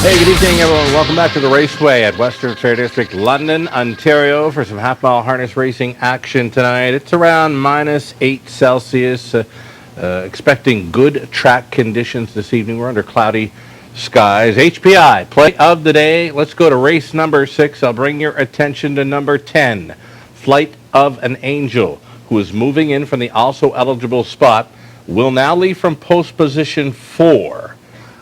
Hey, good evening, everyone. Welcome back to the Raceway at Western Fair District, London, Ontario, for some half-mile harness racing action tonight. It's around -8 Celsius. Expecting good track conditions this evening. We're under cloudy skies. HPI, play of the day. Let's go to race number 6. I'll bring your attention to number 10, Flight of an Angel, who is moving in from the also eligible spot. Will now leave from post position 4.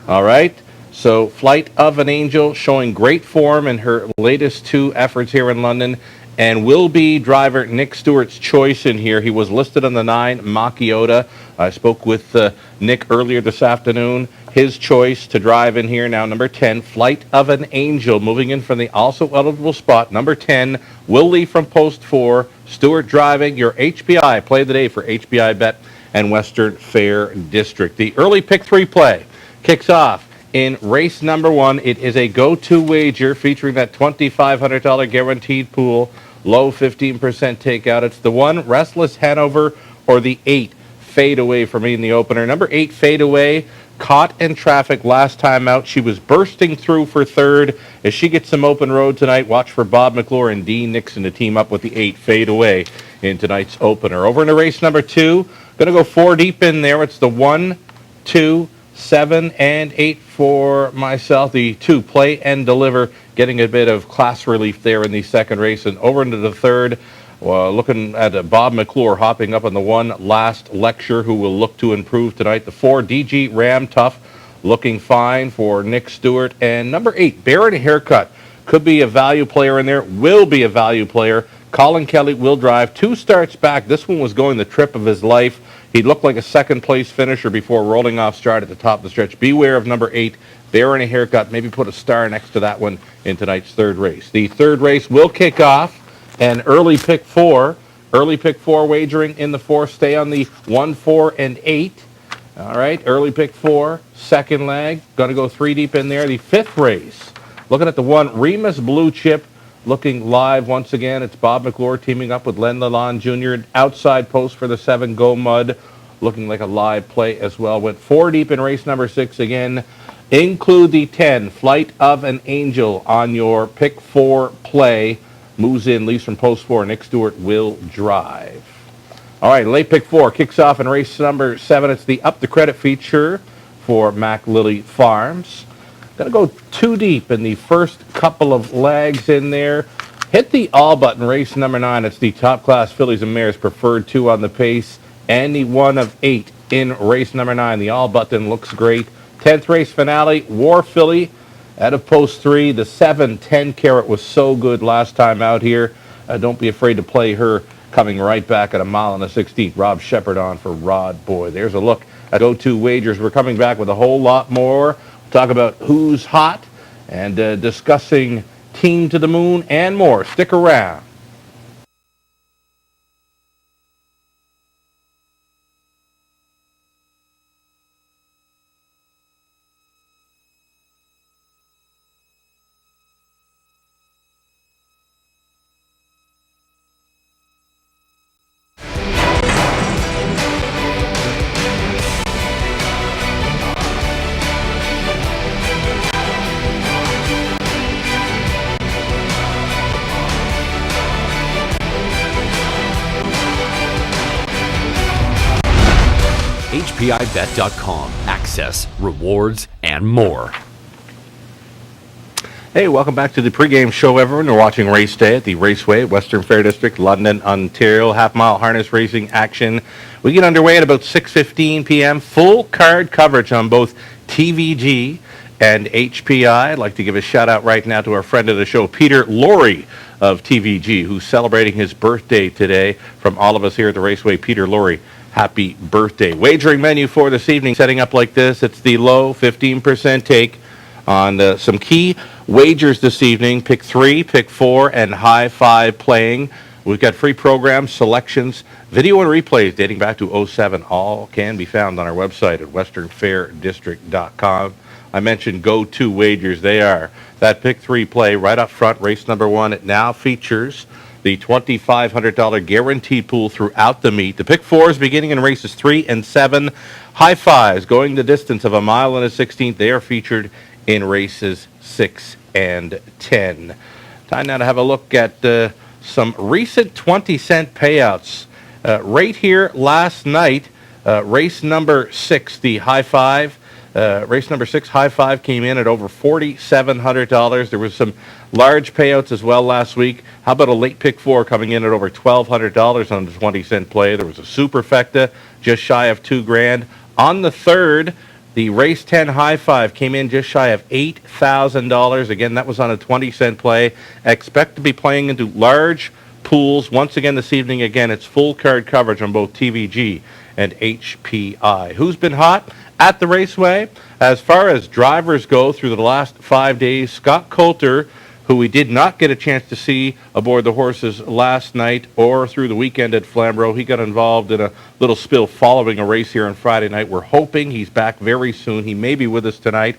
All right? So, Flight of an Angel showing great form in her latest 2 efforts here in London, and will be driver Nick Stewart's choice in here. He was listed on the 9, Macchiota. I spoke with Nick earlier this afternoon. His choice to drive in here now, number 10, Flight of an Angel, moving in from the also eligible spot. Number 10 will leave from post 4. Stewart driving. Your HPI play of the day for HPI Bet and Western Fair District. The early pick 3 play kicks off in race number 1. It is a go-to wager featuring that $2,500 guaranteed pool, low 15% takeout. It's the 1, Restless Hanover, or the 8, Fade Away for me in the opener. Number 8, Fade Away, caught in traffic last time out. She was bursting through for third. As she gets some open road tonight, watch for Bob McClure and Dean Nixon to team up with the 8, Fade Away, in tonight's opener. Over into race number 2, going to go 4 deep in there. It's the 1, 2, 7, and 8 for myself. The 2, Play and Deliver, getting a bit of class relief there in the second race. And over into the third, looking at Bob McClure hopping up on the 1, Last Lecture, who will look to improve tonight. The 4, DG Ram Tough, looking fine for Nick Stewart. And number 8, Baron Haircut, could be a value player in there, will be a value player. Colin Kelly will drive. 2 starts back. This one was going the trip of his life. He looked like a second-place finisher before rolling off stride at the top of the stretch. Beware of number 8, Baron Haircut. Maybe put a star next to that one in tonight's third race. The third race will kick off, and early pick 4 wagering in the 4. Stay on the 1, 4, and 8. All right, early pick 4, second leg. Going to go 3 deep in there. The 5th race, looking at the 1, Remus Blue Chip, looking live once again. It's Bob McClure teaming up with Len Lalonde Jr. Outside post for the 7, Go Mud, looking like a live play as well. Went 4 deep in race number 6 again. Include the 10, Flight of an Angel, on your pick 4 play. Moves in, leaves from post 4. Nick Stewart will drive. All right, late pick 4 kicks off in race number 7. It's the Up the Credit feature for Mac Lily Farms. Going to go 2 deep in the first couple of legs in there. Hit the all button, race number 9. It's the Top Class Fillies and Mares preferred 2 on the pace, and the 1 of 8 in race number 9. The all button looks great. 10th race finale, War Filly out of post 3. The 7, 10 Carat was so good last time out here. Don't be afraid to play her coming right back at a mile and a 16th. Rob Shepard on for Rod Boy. There's a look at go-to wagers. We're coming back with a whole lot more. Talk about who's hot and discussing Team to the Moon and more. Stick around. HPIBet.com. Access, rewards, and more. Hey, welcome back to the pregame show, everyone. We're watching Race Day at the Raceway at Western Fair District, London, Ontario. Half-mile harness racing action. We get underway at about 6:15 p.m. Full card coverage on both TVG and HPI. I'd like to give a shout-out right now to our friend of the show, Peter Lorre of TVG, who's celebrating his birthday today. From all of us here at the Raceway, Peter Lorre, happy birthday. Wagering menu for this evening, setting up like this. It's the low 15% take on some key wagers this evening. Pick 3, pick 4, and high 5 playing. We've got free programs, selections, video and replays dating back to '07. All can be found on our website at westernfairdistrict.com. I mentioned go-to wagers. They are that pick 3 play right up front, race number 1. It now features the $2,500 guaranteed pool throughout the meet. The pick 4s beginning in races 3 and 7. High 5s going the distance of a mile and a 16th. They are featured in races 6 and 10. Time now to have a look at some recent 20-cent payouts. Right here last night, race number 6, the high five. Race number 6, high five, came in at over $4,700. There was some large payouts as well last week. How about a late pick 4 coming in at over $1,200 on the 20-cent play? There was a superfecta just shy of $2,000. On the third, the race 10 high five came in just shy of $8,000. Again, that was on a 20-cent play. Expect to be playing into large pools once again this evening. Again, it's full card coverage on both TVG and HPI. Who's been hot at the Raceway? As far as drivers go through the last 5 days, Scott Coulter, who we did not get a chance to see aboard the horses last night or through the weekend at Flamborough. He got involved in a little spill following a race here on Friday night. We're hoping he's back very soon. He may be with us tonight.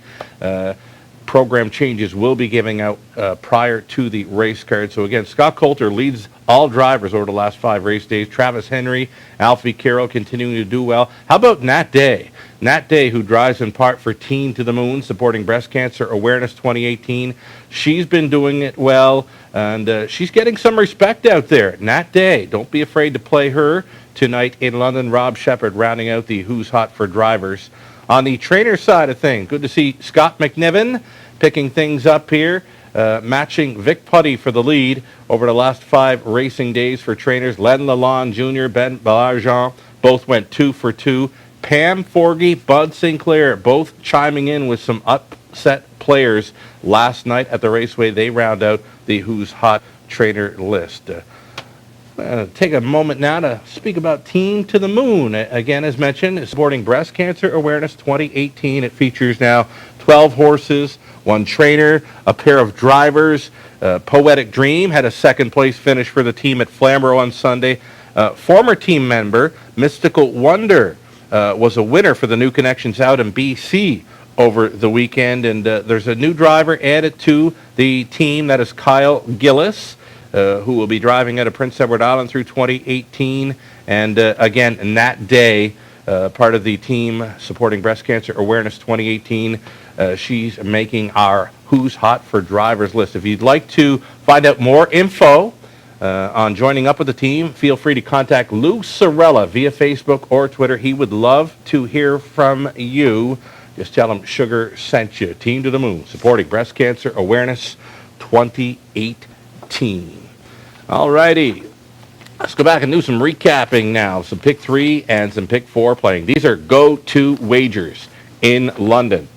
Program changes will be giving out prior to the race card. So again, Scott Coulter leads all drivers over the last 5 race days. Travis Henry, Alfie Carroll continuing to do well. How about Nat Day? Nat Day, who drives in part for Teen to the Moon, supporting Breast Cancer Awareness 2018. She's been doing it well, and she's getting some respect out there. Nat Day, don't be afraid to play her tonight in London. Rob Shepard rounding out the Who's Hot for drivers. On the trainer side of things, good to see Scott McNiven picking things up here, matching Vic Putty for the lead over the last 5 racing days for trainers. Len Lalonde Jr., Ben Belargent, both went 2 for 2. Pam Forgy, Bud Sinclair, both chiming in with some upset players last night at the Raceway. They round out the Who's Hot trainer list. Take a moment now to speak about Teen to the Moon. Again, as mentioned, is supporting Breast Cancer Awareness 2018. It features now 12 horses, 1 trainer, a pair of drivers. Poetic Dream had a second-place finish for the team at Flamborough on Sunday. Former team member Mystical Wonder was a winner for the New Connections out in BC over the weekend. And there's a new driver added to the team. That is Kyle Gillis, who will be driving out of Prince Edward Island through 2018. And again, Nat Day, part of the team supporting Breast Cancer Awareness 2018. She's making our Who's Hot for drivers list. If you'd like to find out more info on joining up with the team, feel free to contact Lou Sorella via Facebook or Twitter. He would love to hear from you. Just tell him Sugar sent you. Team to the Moon, supporting Breast Cancer Awareness 2018. All righty. Let's go back and do some recapping now. Some pick 3 and some pick 4 playing. These are go-to wagers in London.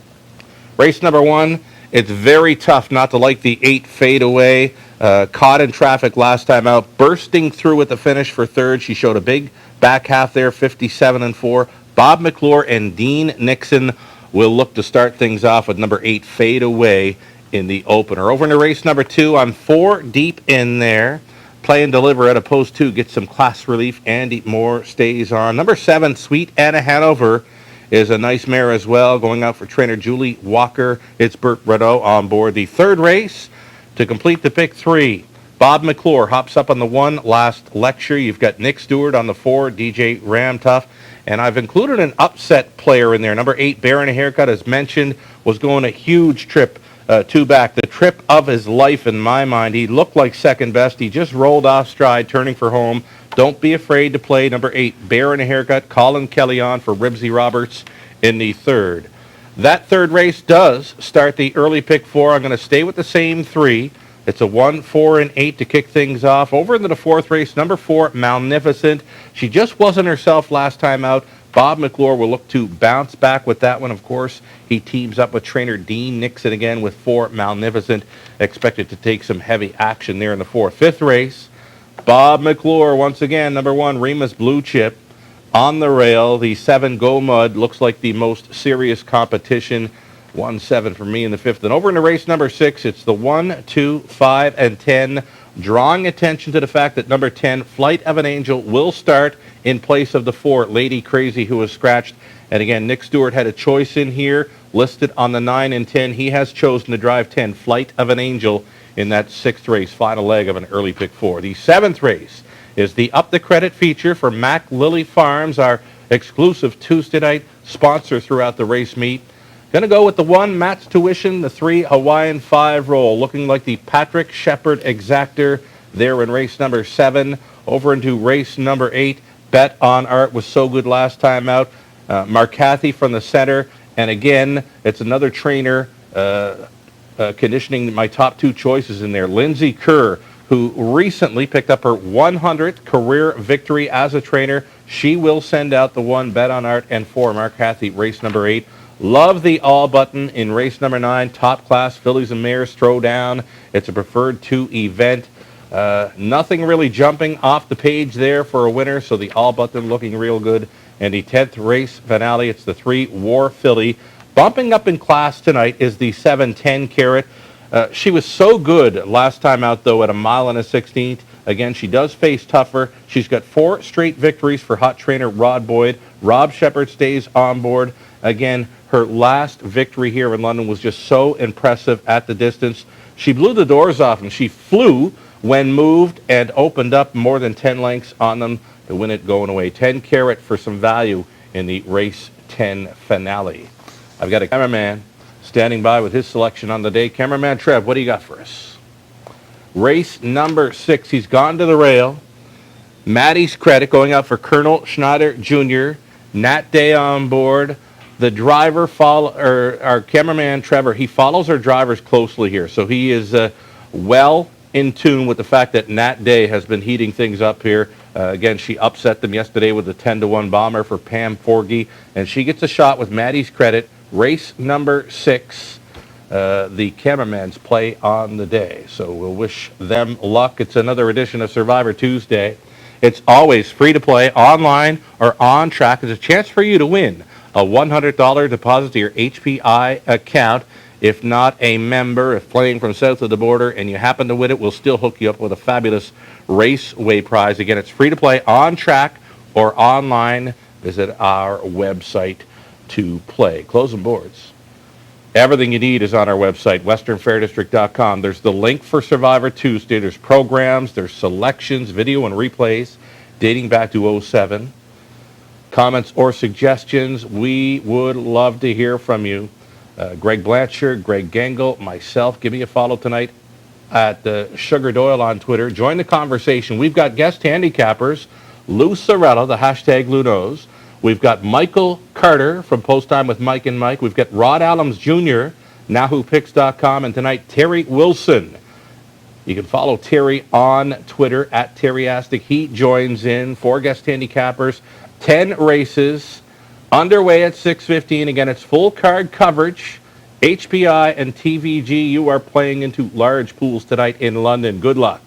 Race number 1, it's very tough not to like the 8 fadeaway. Caught in traffic last time out, bursting through at the finish for third. She showed a big back half there, 57-4. Bob McClure and Dean Nixon will look to start things off with number 8 fadeaway in the opener. Over into race number 2, I'm 4 deep in there. Play and Deliver at a post 2, gets some class relief. Andy Moore stays on. Number 7, Sweet Anna Hanover, is a nice mare as well, going out for trainer Julie Walker. It's Bert Renault on board. The third race to complete the pick 3. Bob McClure hops up on the 1 last lecture. You've got Nick Stewart on the 4, DJ Ramtough. And I've included an upset player in there. Number 8, Baron Haircut, as mentioned, was going a huge trip 2 back. The trip of his life in my mind. He looked like second best. He just rolled off stride, turning for home. Don't be afraid to play number 8, Baron Haircut. Colin Kelly on for Ribsy Roberts in the third. That third race does start the early pick 4. I'm going to stay with the same 3. It's a 1, 4, and 8 to kick things off. Over into the 4th race, number 4, Magnificent. She just wasn't herself last time out. Bob McClure will look to bounce back with that one, of course. He teams up with trainer Dean Nixon again with 4, Magnificent. Expected to take some heavy action there in the 4th. 5th race, Bob McClure once again, number 1, Remus Blue Chip. On the rail, the 7, Go Mud, looks like the most serious competition. 1-7 for me in the 5th. And over into race number 6, it's the 1, 2, 5, and 10. Drawing attention to the fact that number 10, Flight of an Angel, will start in place of the 4, Lady Crazy, who was scratched. And again, Nick Stewart had a choice in here, listed on the 9 and 10. He has chosen to drive 10, Flight of an Angel, in that 6th race, final leg of an early pick 4. The 7th race is the Up the Credit feature for Mac Lily Farms, our exclusive Tuesday night sponsor throughout the race meet. Going to go with the 1, Matt's Tuition, the 3, Hawaiian 5 roll, looking like the Patrick Shepard Exactor there in race number 7. Over into race number 8, Bet on Art was so good last time out. Marcathy from the center, and again, it's another trainer conditioning my top 2 choices in there. Lindsay Kerr, who recently picked up her 100th career victory as a trainer. She will send out the 1, Bet on Art, and 4, Marcathy, race number 8. Love the all button in race number 9, Top Class Fillies and Mares Throwdown. It's a preferred 2 event. Nothing really jumping off the page there for a winner, so the all button looking real good. And the 10th race finale, it's the 3, War Filly. Bumping up in class tonight is the 7, 10 Carat. She was so good last time out, though, at 1 mile and a 16th. Again, she does face tougher. She's got 4 straight victories for hot trainer Rod Boyd. Rob Shepard stays on board. Again, her last victory here in London was just so impressive at the distance. She blew the doors off, and she flew when moved and opened up more than 10 lengths on them to win it going away. 10 Carat for some value in the race 10 finale. I've got a cameraman standing by with his selection on the day. Cameraman Trev, what do you got for us? Race number 6, he's gone to the rail. Maddie's Credit going out for Colonel Schneider Jr., Nat Day on board. The driver, our cameraman Trevor, he follows our drivers closely here, so he is well in tune with the fact that Nat Day has been heating things up here. Again, she upset them yesterday with the 10-1 bomber for Pam Forgy, and she gets a shot with Maddie's Credit. Race number 6, the cameraman's play on the day. So we'll wish them luck. It's another edition of Survivor Tuesday. It's always free to play online or on track. There's a chance for you to win a $100 deposit to your HPI account. If not a member, if playing from south of the border and you happen to win it, we'll still hook you up with a fabulous Raceway prize. Again, it's free to play on track or online. Visit our website to play. Closing boards. Everything you need is on our website, westernfairdistrict.com. There's the link for Survivor Tuesday. There's programs, there's selections, video and replays dating back to 07. Comments or suggestions, we would love to hear from you. Greg Blanchard, Greg Gangle, myself, give me a follow tonight at Sugar Doyle on Twitter. Join the conversation. We've got guest handicappers, Lou Sorella, the hashtag Lou Knows. We've got Michael Carter from Post Time with Mike and Mike. We've got Rod Allums Jr., NahooPicks.com, and tonight Terry Wilson. You can follow Terry on Twitter at Terryastic. He joins in. 4 guest handicappers, 10 races, underway at 6:15. Again, it's full card coverage. HPI and TVG, you are playing into large pools tonight in London. Good luck.